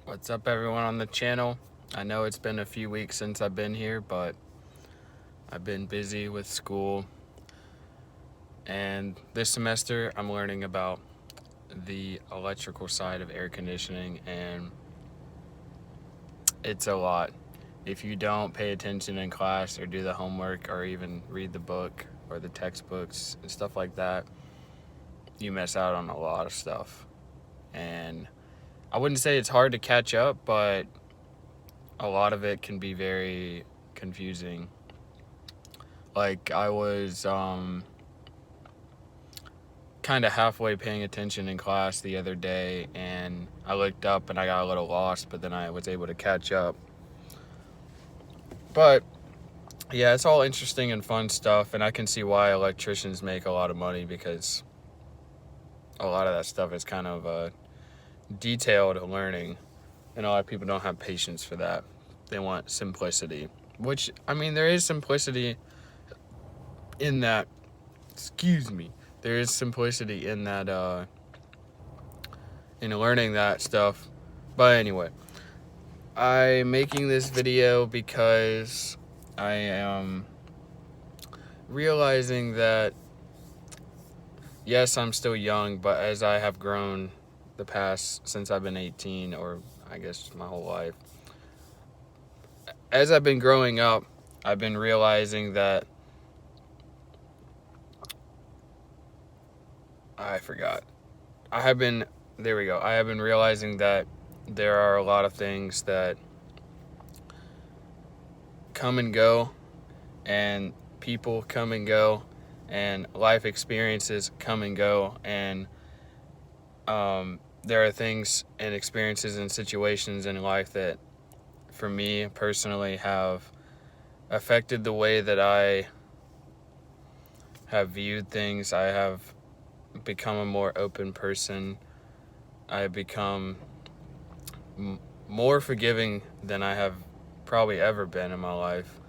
What's up, everyone on the channel? I know it's been a few weeks since I've been here, but I've been busy with school, and this semester I'm learning about the electrical side of air conditioning, and it's a lot. If you don't pay attention in class or do the homework or even read the book or the textbooks and stuff like that, you miss out on a lot of stuff. And I wouldn't say it's hard to catch up, but a lot of it can be very confusing. Like I was kind of halfway paying attention in class the other day, and I looked up and I got a little lost, but then I was able to catch up. But yeah, it's all interesting and fun stuff, and I can see why electricians make a lot of money, because a lot of that stuff is kind of detailed learning, and a lot of people don't have patience for that. They want simplicity, which, I mean, there is simplicity in that. Excuse me. There is simplicity in that, in learning that stuff. But anyway, I'm making this video because I am realizing that, yes, I'm still young, but as I have grown the past, since I've been 18, or I guess my whole life, as I've been growing up, I've been realizing that I forgot. I have been, there we go. I have been realizing that there are a lot of things that come and go, and people come and go, and life experiences come and go, and there are things and experiences and situations in life that, for me personally, have affected the way that I have viewed things. I have become a more open person. I have become more forgiving than I have probably ever been in my life.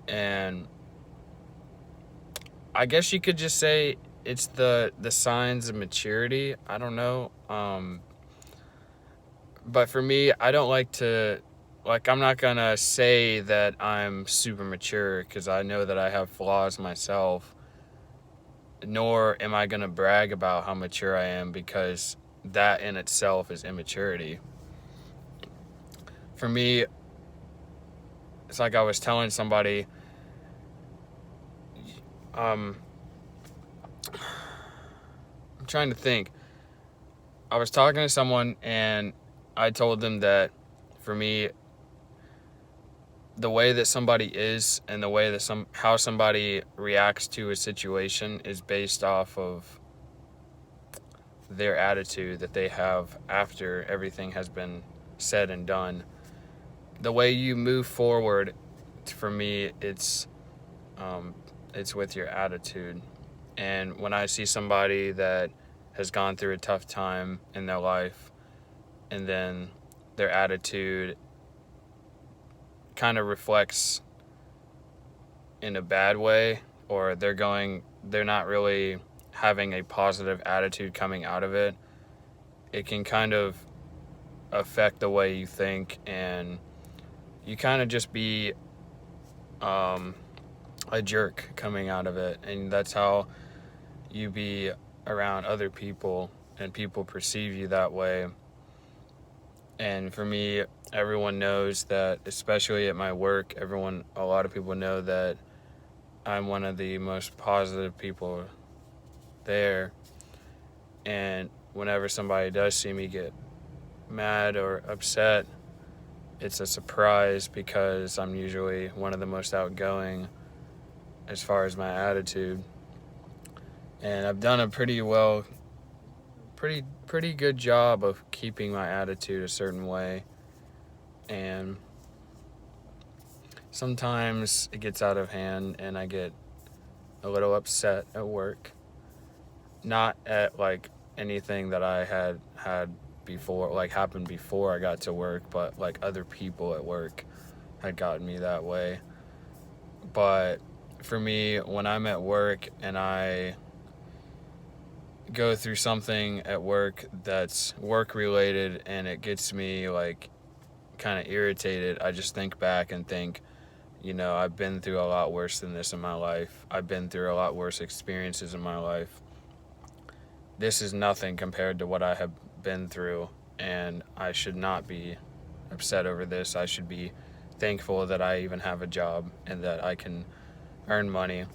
And I guess you could just say it's the signs of maturity. I don't know. But for me, I don't like to, like, I'm not gonna say that I'm super mature, because I know that I have flaws myself. Nor am I gonna brag about how mature I am, because that in itself is immaturity. For me, it's like I was telling somebody, I'm trying to think. I was talking to someone, and I told them that, for me, the way that somebody is and the way that how somebody reacts to a situation is based off of their attitude that they have after everything has been said and done. The way you move forward, for me, it's with your attitude. And when I see somebody that has gone through a tough time in their life, and then their attitude kind of reflects in a bad way, or they're not really having a positive attitude coming out of it, it can kind of affect the way you think, and you kind of just be a jerk coming out of it. And that's how you be around other people, and people perceive you that way. And for me, everyone knows that, especially at my work, a lot of people know that I'm one of the most positive people there. And whenever somebody does see me get mad or upset, it's a surprise, because I'm usually one of the most outgoing as far as my attitude. And I've done a pretty good job of keeping my attitude a certain way. And sometimes it gets out of hand, and I get a little upset at work. Not at, like, anything that I had before, like, happened before I got to work, but like other people at work had gotten me that way. But for me, when I'm at work and I go through something at work that's work related and it gets me like kind of irritated, I just think back and think, I've been through a lot worse than this in my life. I've been through a lot worse experiences in my life. This is nothing compared to what I have been through, and I should not be upset over this. I should be thankful that I even have a job and that I can earn money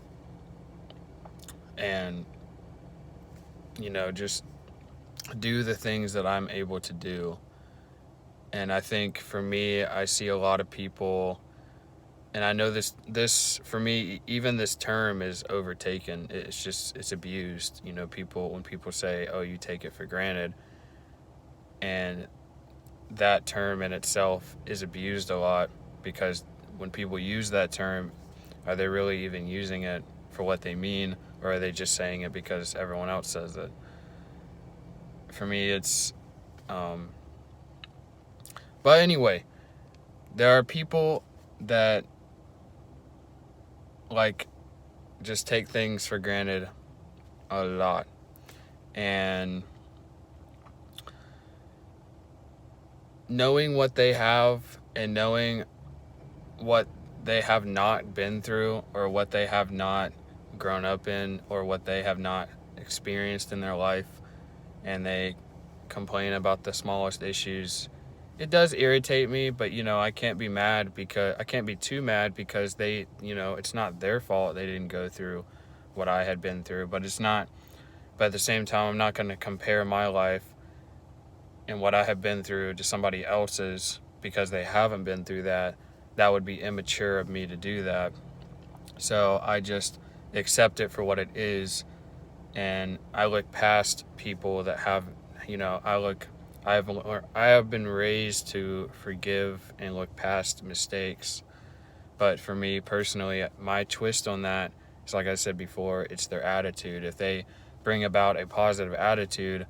and, just do the things that I'm able to do. And I think for me, I see a lot of people, and I know this for me, even this term is overtaken. It's abused. When people say, oh, you take it for granted, and that term in itself is abused a lot, because when people use that term, are they really even using it for what they mean, or are they just saying it because everyone else says it? For me, it's but anyway, there are people that like just take things for granted a lot, and knowing what they have and knowing what they have not been through, or what they have not grown up in, or what they have not experienced in their life, and they complain about the smallest issues, it does irritate me. But I can't be mad, because I can't be too mad, because they, it's not their fault they didn't go through what I had been through. But at the same time, I'm not going to compare my life and what I have been through to somebody else's, because they haven't been through that. That would be immature of me to do that. So I just accept it for what it is, and I look past people that have, I have been raised to forgive and look past mistakes. But for me personally, my twist on that is, like I said before, it's their attitude. If they bring about a positive attitude,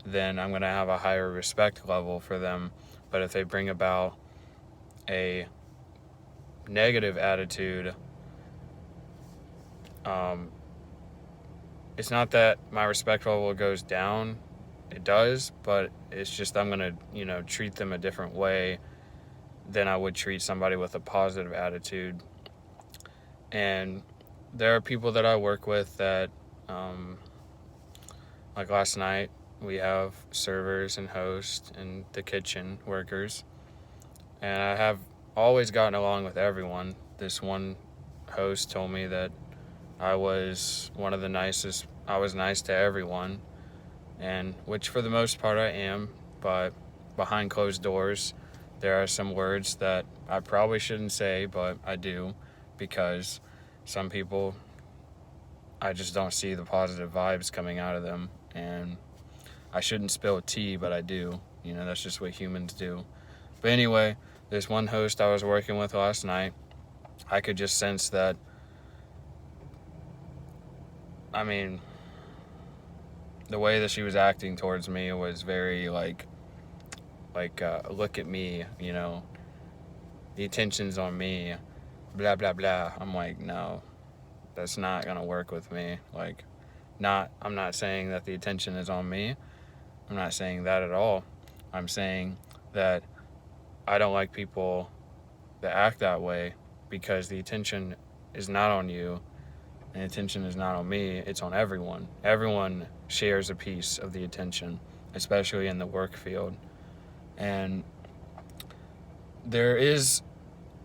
then I'm going to have a higher respect level for them. But if they bring about a negative attitude, it's not that my respect level goes down. It does, but it's just I'm going to, treat them a different way than I would treat somebody with a positive attitude. And there are people that I work with that, like last night, we have servers and hosts and the kitchen workers, and I have always gotten along with everyone. This one host told me that I was one of the nicest. I was nice to everyone, and which for the most part I am, but behind closed doors, there are some words that I probably shouldn't say, but I do, because some people, I just don't see the positive vibes coming out of them, and I shouldn't spill tea, but I do. That's just what humans do. But anyway, this one host I was working with last night, I could just sense that, the way that she was acting towards me was very like look at me, the attention's on me, blah, blah, blah. I'm like, no, that's not going to work with me. I'm not saying that the attention is on me. I'm not saying that at all. I'm saying that I don't like people that act that way, because the attention is not on you, and the attention is not on me. It's on everyone. Everyone shares a piece of the attention, especially in the work field. And there is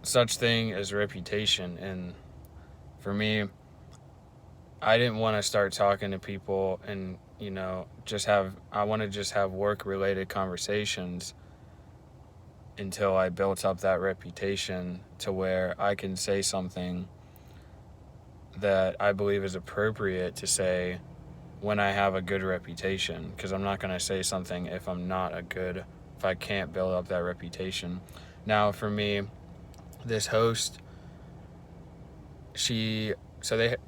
such thing as reputation. And for me, I didn't want to start talking to people and, I want to just have work-related conversations until I built up that reputation to where I can say something that I believe is appropriate to say when I have a good reputation, because I'm not going to say something if I can't build up that reputation. Now, for me, this host, the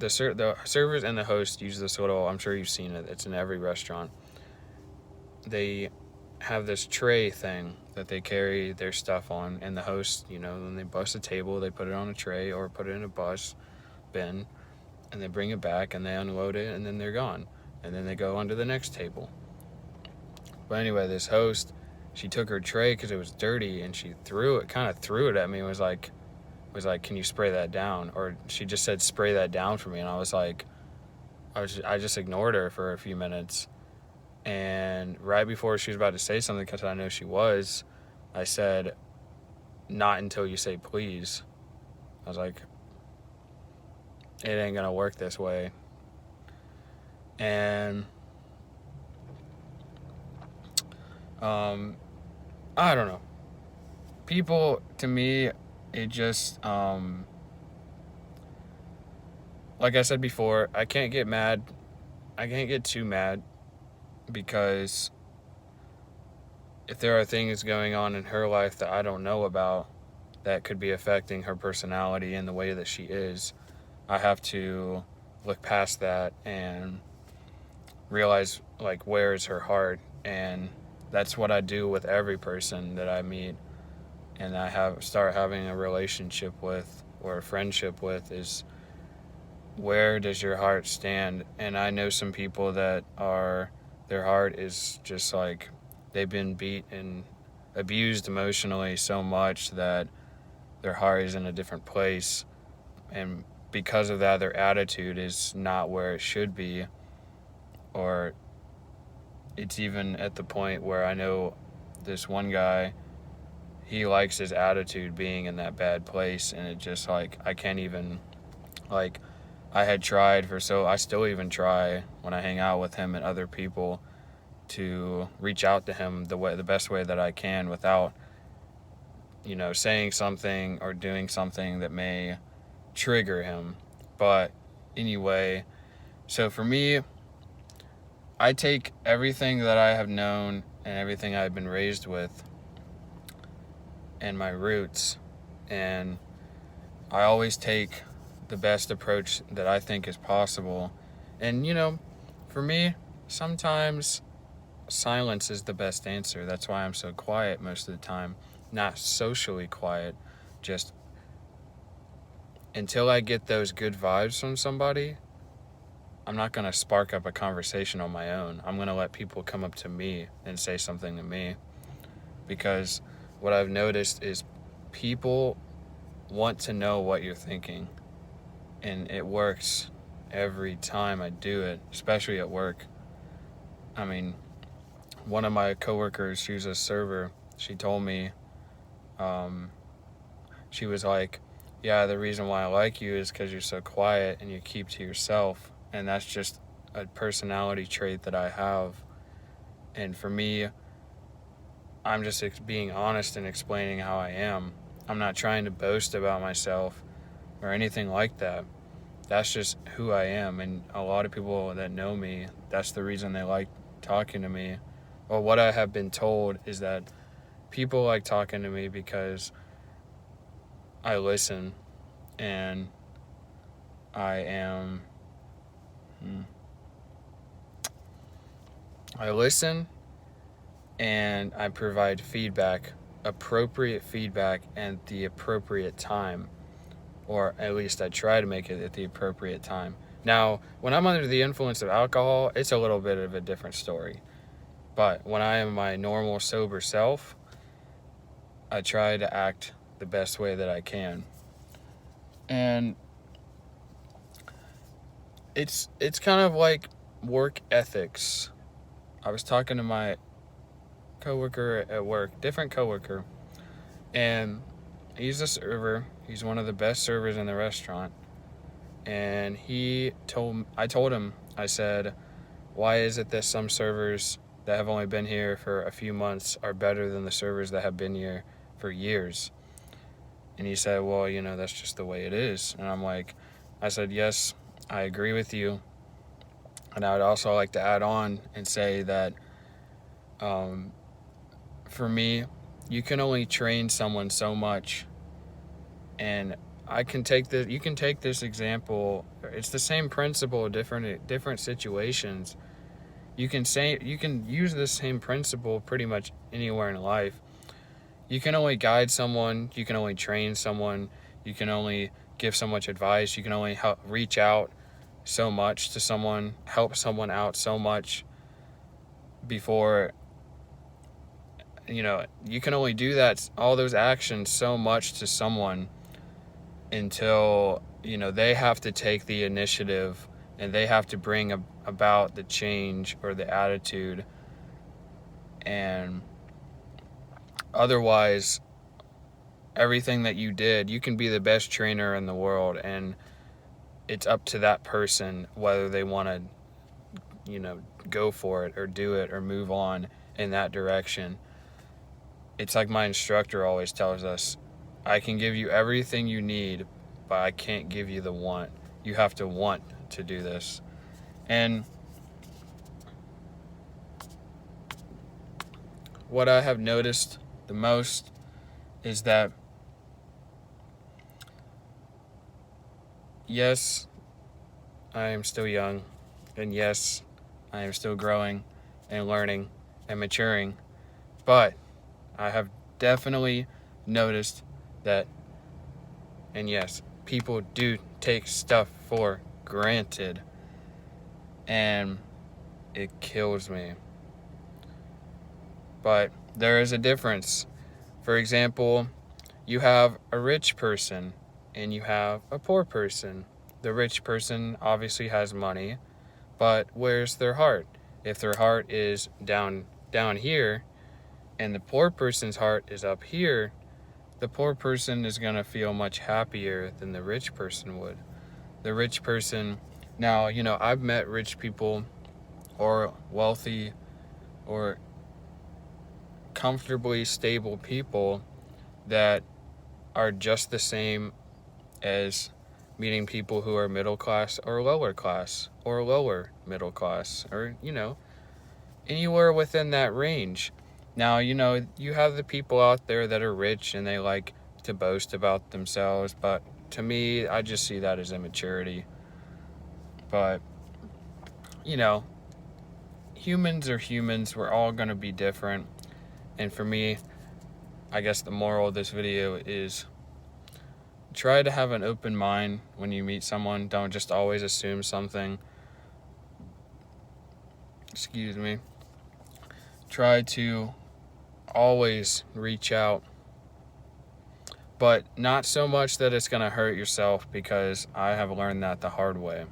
servers and the host use this little, I'm sure you've seen it, it's in every restaurant. They have this tray thing that they carry their stuff on, and the host, when they bus a table, they put it on a tray or put it in a bus bin, and they bring it back and they unload it, and then they're gone. and then they go on to the next table. But anyway, this host, she took her tray because it was dirty, and she threw it at me, and was like, can you spray that down? Or she just said, spray that down for me. And I was like, I just ignored her for a few minutes. And right before she was about to say something, because I know she was, I said, not until you say please. I was like, it ain't gonna work this way. And I don't know. People, to me, it just, like I said before, I can't get mad. I can't get too mad, because if there are things going on in her life that I don't know about that could be affecting her personality and the way that she is, I have to look past that and realize, like, where is her heart. And that's what I do with every person that I meet and I start having a relationship with or a friendship with, is where does your heart stand? And I know some people that their heart is just like, they've been beat and abused emotionally so much that their heart is in a different place, and because of that, their attitude is not where it should be, or it's even at the point where I know this one guy, he likes his attitude being in that bad place, and it just, like, I can't even, like, I still even try when I hang out with him and other people to reach out to him the best way that I can without, saying something or doing something that may trigger him. But anyway, so for me, I take everything that I have known and everything I've been raised with and my roots, and I always take the best approach that I think is possible. And for me, sometimes silence is the best answer. That's why I'm so quiet most of the time. Not socially quiet, just until I get those good vibes from somebody, I'm not going to spark up a conversation on my own. I'm going to let people come up to me and say something to me, because what I've noticed is people want to know what you're thinking, and it works every time I do it, especially at work. I mean, one of my coworkers, she was a server, she told me, she was like, yeah, the reason why I like you is because you're so quiet and you keep to yourself. And that's just a personality trait that I have. And for me, I'm just being honest and explaining how I am. I'm not trying to boast about myself or anything like that. That's just who I am. And a lot of people that know me, that's the reason they like talking to me. Well, what I have been told is that people like talking to me because I listen, and I listen, and I provide feedback, appropriate feedback, at the appropriate time, or at least I try to make it at the appropriate time. Now, when I'm under the influence of alcohol, it's a little bit of a different story. But when I am my normal sober self, I try to act the best way that I can. And it's kind of like work ethics. I was talking to my coworker at work, different coworker, and he's a server. He's one of the best servers in the restaurant. And I told him, I said, why is it that some servers that have only been here for a few months are better than the servers that have been here for years? And he said, well, that's just the way it is. And I said, yes, I agree with you. And I would also like to add on and say that for me, you can only train someone so much. And you can take this example. It's the same principle, different situations. You can use the same principle pretty much anywhere in life. You can only guide someone, you can only train someone, you can only give so much advice, you can only reach out so much to someone, help someone out so much before, you can only do that, all those actions so much to someone until, they have to take the initiative and they have to bring about the change or the attitude. And otherwise, everything that you did, you can be the best trainer in the world, and it's up to that person whether they want to, go for it or do it or move on in that direction. It's like my instructor always tells us, I can give you everything you need, but I can't give you the want. You have to want to do this. And what I have noticed the most is that, yes, I am still young, and yes, I am still growing and learning and maturing, but I have definitely noticed that, and yes, people do take stuff for granted, and it kills me. But there is a difference. For example, you have a rich person and you have a poor person. The rich person obviously has money, but where's their heart? If their heart is down here and the poor person's heart is up here, the poor person is going to feel much happier than the rich person would. The rich person, now, I've met rich people or wealthy or comfortably stable people that are just the same as meeting people who are middle class or lower middle class, or anywhere within that range. Now, you have the people out there that are rich and they like to boast about themselves, but to me, I just see that as immaturity. But humans are humans. We're all going to be different. And for me, I guess the moral of this video is try to have an open mind when you meet someone. Don't just always assume something. Excuse me. Try to always reach out, but not so much that it's going to hurt yourself, because I have learned that the hard way.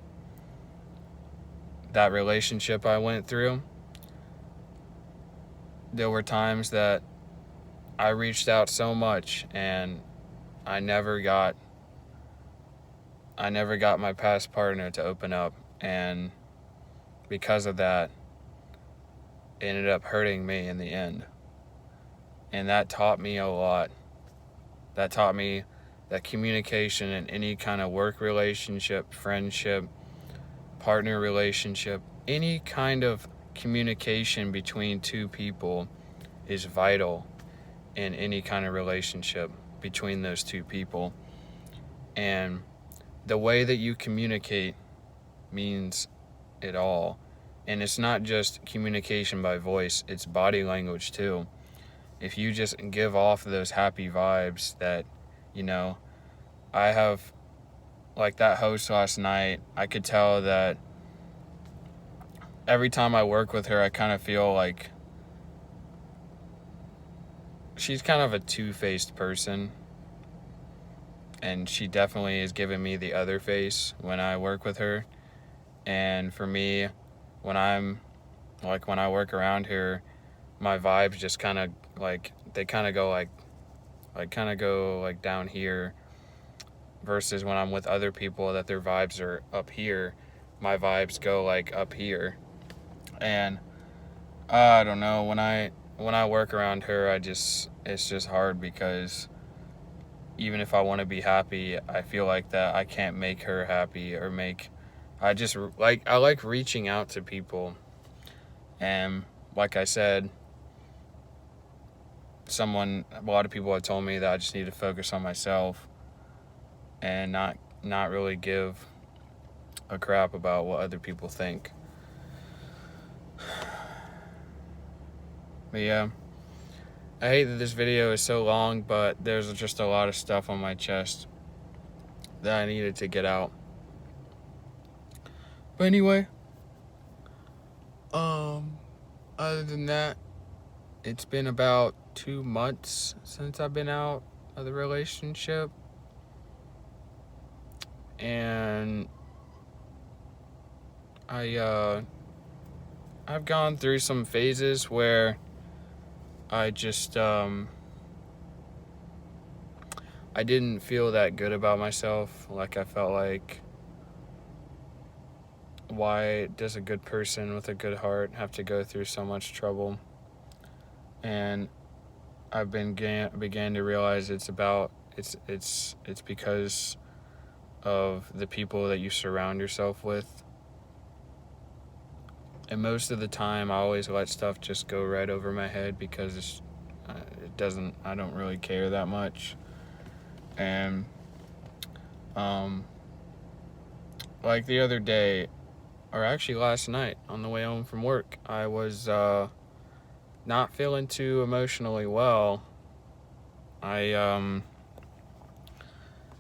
That relationship I went through, there were times that I reached out so much and I never got my past partner to open up, and because of that, it ended up hurting me in the end. And that taught me a lot. That taught me that communication in any kind of work relationship, friendship, partner relationship, any kind of communication between two people is vital in any kind of relationship between those two people. And the way that you communicate means it all. And it's not just communication by voice, it's body language too. If you just give off those happy vibes that, I have, like that host last night, I could tell that every time I work with her, I kind of feel like she's kind of a two-faced person. And she definitely is giving me the other face when I work with her. And for me, when I work around her, my vibes just kind of they kind of go down here, versus when I'm with other people that their vibes are up here, my vibes go up here. And I don't know, when I work around her, it's just hard, because even if I want to be happy, I feel like that I can't make her happy, or I like reaching out to people. And like I said, a lot of people have told me that I just need to focus on myself and not really give a crap about what other people think. But yeah, I hate that this video is so long, but there's just a lot of stuff on my chest that I needed to get out. But anyway, other than that, it's been about 2 months since I've been out of the relationship. And I've gone through some phases where I just I didn't feel that good about myself. Like, I felt like, why does a good person with a good heart have to go through so much trouble? And I began to realize it's because of the people that you surround yourself with. And most of the time, I always let stuff just go right over my head because I don't really care that much. And like the other day, or actually last night on the way home from work, I was not feeling too emotionally well. I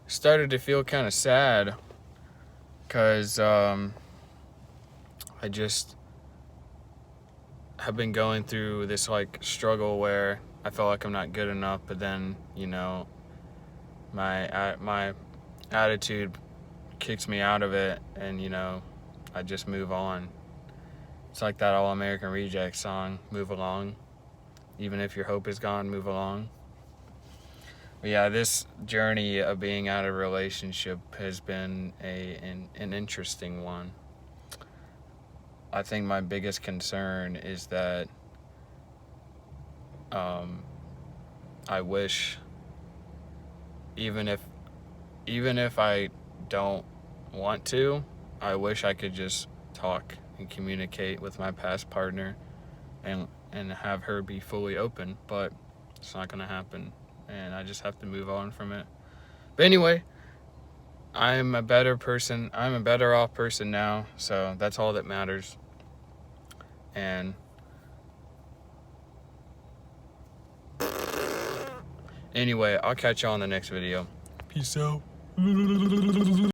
started to feel kind of sad because I just have been going through this like struggle where I feel like I'm not good enough, but then, my attitude kicks me out of it, and I just move on. It's like that All American Reject song, Move Along. Even if your hope is gone, move along. But yeah, this journey of being out of a relationship has been an interesting one. I think my biggest concern is that I wish, even if I don't want to, I wish I could just talk and communicate with my past partner and have her be fully open, but it's not going to happen, and I just have to move on from it. But anyway, I'm a better person. I'm a better off person now, so that's all that matters. And anyway, I'll catch y'all in the next video. Peace out.